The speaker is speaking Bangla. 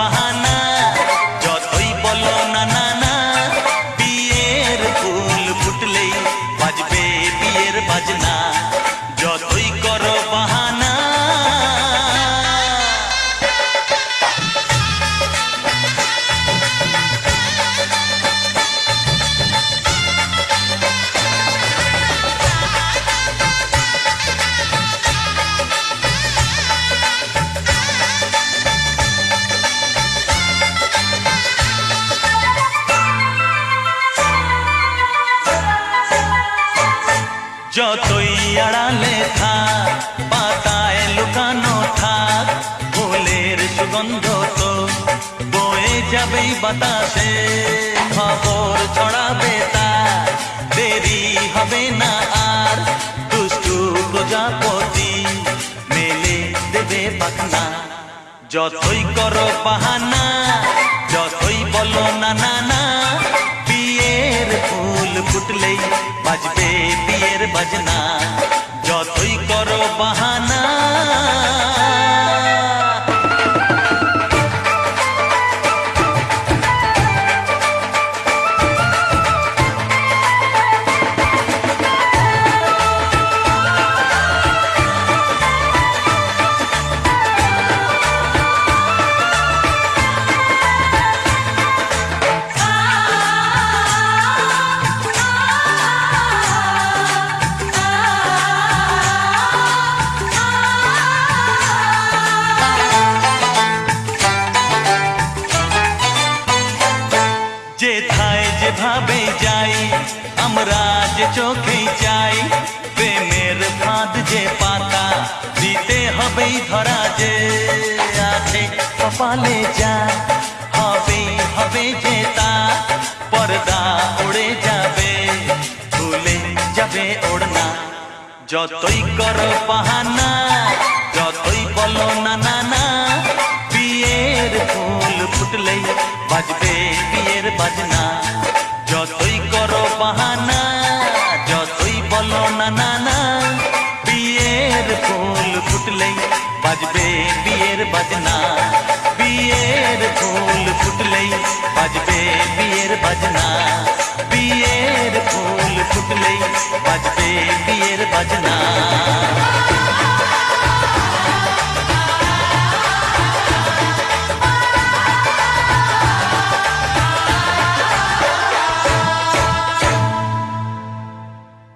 বাহানা, যতই বলো না না না, বিয়ের ফুল ফুটলেই বাজবে বিয়ের বাজনা। যতই করো বাহানা, যতই আড়ালে থাক, পাতায় লুকানো থাক, ফুলের সুগন্ধ তো বয়ে যাবেই বাতাসে। খবর ছড়াবে তার, দেরি হবে না আর, দুষ্টু প্রজাপতি মেলে দেবে পাখনা। যতই করো বাহানা, যতই বলো না না না, বিয়ের ফুল ফুটলেই বাজবে বিয়ের বাজনা। যতই করো বাহানা, যেথায় যেভাবে যাই আমরা যে চোখেই চাই, প্রেমের ফাঁদ যে পাতা দিতে হবেই ধরা। যে আছে কপালে যা হবেই হবে যে তা, পর্দা উড়ে যাবে ভুলে যাবে ওড়না। যতই করো বাহানা, যতই বলো না না না, বিয়ের ফুল ফুটলেই বাজবে বিয়ের বাজনা। যতই করো বাহানা, যতই বলো না না না, বিয়ের ফুল ফুটলেই বাজবে বিয়ের বাজনা। বিয়ের ফুল ফুটলেই বাজবে বিয়ের বাজনা। বিয়ের ফুল ফুটলেই বাজবে বিয়ের বাজনা।